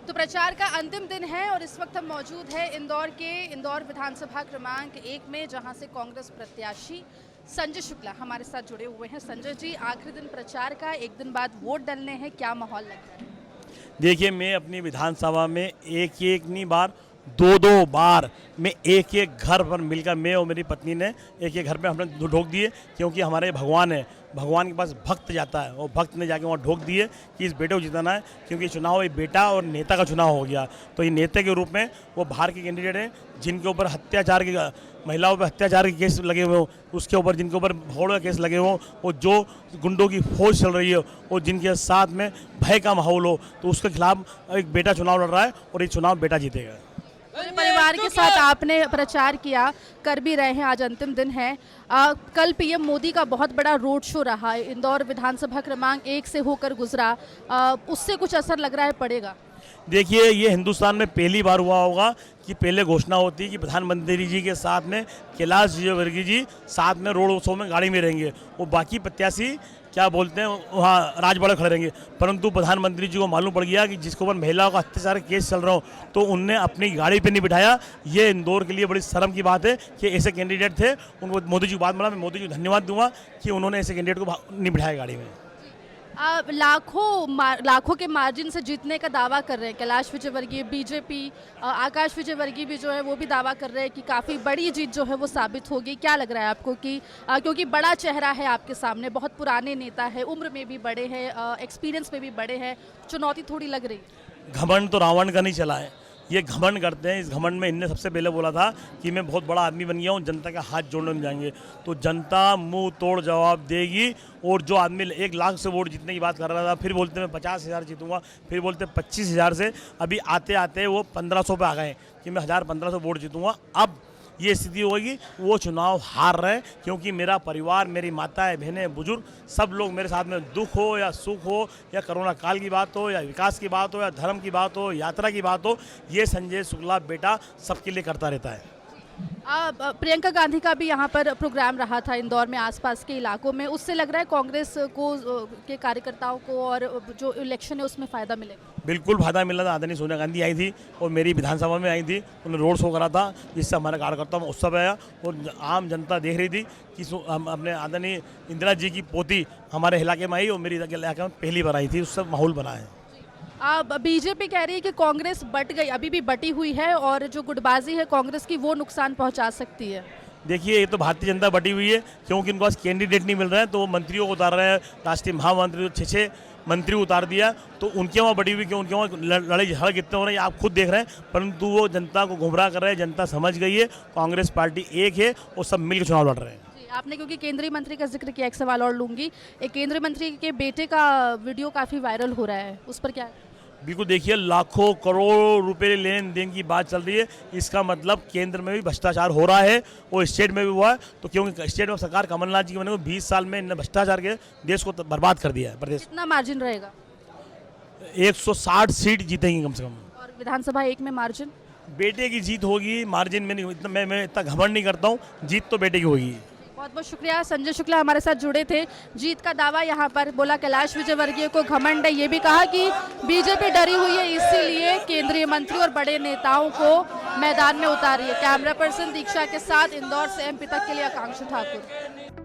तो प्रचार का अंतिम दिन है और इस वक्त हम मौजूद है इंदौर विधानसभा क्रमांक 1 में, जहां से कांग्रेस प्रत्याशी संजय शुक्ला हमारे साथ जुड़े हुए हैं। संजय जी, आखिरी दिन प्रचार का, एक दिन बाद वोट डलने हैं, क्या माहौल लग रहा है? देखिए, मैं अपनी विधानसभा में एक नहीं बार दो बार में एक घर पर मिलकर मैं और मेरी पत्नी ने एक घर पे हमने ढोक दिए, क्योंकि हमारे भगवान है, भगवान के पास भक्त जाता है और भक्त ने जाके वहाँ ढोक दिए कि इस बेटे को जिताना है, क्योंकि चुनाव एक बेटा और नेता का चुनाव हो गया। तो ये नेता के रूप में वो बाहर के कैंडिडेट हैं जिनके ऊपर अत्याचार के, महिलाओं पर अत्याचार के केस लगे हुए हो, उसके ऊपर जिनके ऊपर भगोड़ का केस लगे हो, और जो गुंडों की फौज चल रही है और जिनके साथ में भय का माहौल हो, तो उसके खिलाफ एक बेटा चुनाव लड़ रहा है और ये चुनाव बेटा जीतेगा। परिवार के साथ आपने प्रचार किया, कर भी रहे हैं, आज अंतिम दिन है। कल पीएम मोदी का बहुत बड़ा रोड शो रहा है, इंदौर विधानसभा क्रमांक 1 से होकर गुजरा, उससे कुछ असर लग रहा है पड़ेगा? देखिए, ये हिंदुस्तान में पहली बार हुआ होगा कि पहले घोषणा होती है कि प्रधानमंत्री जी के साथ में कैलाश विजयवर्गीय जी साथ में रोड शो में गाड़ी में रहेंगे, वो बाकी प्रत्याशी क्या बोलते हैं वहाँ राजबाड़ा खड़े रहेंगे। परंतु प्रधानमंत्री जी को मालूम पड़ गया कि जिसके ऊपर महिलाओं का अत्याचार केस चल रहा हो, तो उनने अपनी गाड़ी पे नहीं बिठाया। ये इंदौर के लिए बड़ी शर्म की बात है कि ऐसे कैंडिडेट थे, उनको मोदी जी को बात मिला। मैं मोदी जी को धन्यवाद दूंगा कि उन्होंने ऐसे कैंडिडेट को नहीं बिठाया गाड़ी में। लाखों के मार्जिन से जीतने का दावा कर रहे हैं कैलाश विजयवर्गीय, बीजेपी, आकाश विजयवर्गीय भी जो है वो भी दावा कर रहे हैं कि काफ़ी बड़ी जीत जो है वो साबित होगी। क्या लग रहा है आपको कि क्योंकि बड़ा चेहरा है आपके सामने, बहुत पुराने नेता है, उम्र में भी बड़े हैं, एक्सपीरियंस में भी बड़े हैं, चुनौती थोड़ी लग रही? घमंड तो रावण का नहीं चला है, ये घमंड करते हैं। इस घमंड में इनने सबसे पहले बोला था कि मैं बहुत बड़ा आदमी बन गया हूँ, जनता का हाथ जोड़ने में जाएंगे, तो जनता मुंह तोड़ जवाब देगी। और जो आदमी 1 लाख से वोट जीतने की बात कर रहा था, फिर बोलते मैं 50,000 जीतूंगा, फिर बोलते 25,000 से, अभी आते आते वो 1500 पे आ गए कि मैं 1000-1500 वोट जीतूंगा। अब ये स्थिति होगी, वो चुनाव हार रहे, क्योंकि मेरा परिवार, मेरी माताएं, बहनें, बुजुर्ग, सब लोग मेरे साथ में, दुख हो या सुख हो, या कोरोना काल की बात हो, या विकास की बात हो, या धर्म की बात हो, यात्रा की बात हो, ये संजय शुक्ला बेटा सबके लिए करता रहता है। प्रियंका गांधी का भी यहाँ पर प्रोग्राम रहा था इंदौर में, आसपास के इलाकों में, उससे लग रहा है कांग्रेस को के कार्यकर्ताओं को और जो इलेक्शन है उसमें फ़ायदा मिलेगा? बिल्कुल फ़ायदा मिला था। आदरणीय सोनिया गांधी आई थी और मेरी विधानसभा में आई थी, उन्होंने रोड शो करा था, जिससे हमारे कार्यकर्ताओं में उत्सव आया और आम जनता देख रही थी कि हम अपने आदरणीय इंदिरा जी की पोती हमारे इलाके में आई और मेरी इलाके में पहली बार आई थी, उससे माहौल बना है। बीजेपी कह रही है कि कांग्रेस बट गई, अभी भी बटी हुई है, और जो गुटबाजी है कांग्रेस की वो नुकसान पहुंचा सकती है। देखिए, ये तो भारतीय जनता बटी हुई है, क्योंकि इनके पास कैंडिडेट नहीं मिल रहे हैं, तो वो मंत्रियों को उतार रहे हैं। राष्ट्रीय महामंत्री 6 मंत्री उतार दिया, तो उनके वहाँ बटी हुई, क्यों उनके वहाँ लड़ाई झगड़ा कितने हो रहे हैं आप खुद देख रहे हैं। परंतु वो जनता को गुमराह कर रहे हैं, जनता समझ गई है, कांग्रेस पार्टी एक है और सब मिलकर चुनाव लड़ रहे हैं। आपने क्योंकि केंद्रीय मंत्री का जिक्र किया, एक सवाल और लूंगी। एक केंद्रीय मंत्री के बेटे का वीडियो काफ़ी वायरल हो रहा है, उस पर क्या? बिल्कुल, देखिए, लाखों करोड़ रुपए लेन देन की बात चल रही है। इसका मतलब केंद्र में भी भ्रष्टाचार हो रहा है और स्टेट में भी हुआ है। तो क्योंकि स्टेट में सरकार कमलनाथ जी के बने 20 साल में इन्होंने भ्रष्टाचार के देश को बर्बाद कर दिया है। प्रदेश कितना मार्जिन रहेगा? 160 सीट जीतेंगी कम से कम। और विधानसभा 1 में मार्जिन? बेटे की जीत होगी, मार्जिन में नहीं। इतना मैं इतना घमंड नहीं करता हूँ, जीत तो बेटे की होगी। बहुत बहुत शुक्रिया। संजय शुक्ला हमारे साथ जुड़े थे। जीत का दावा यहाँ पर बोला, कैलाश विजयवर्गीय को घमंड है, ये भी कहा कि बीजेपी डरी हुई है, इसीलिए केंद्रीय मंत्री और बड़े नेताओं को मैदान में उतारी है। कैमरा पर्सन दीक्षा के साथ इंदौर से MP तक के लिए आकांक्षा ठाकुर।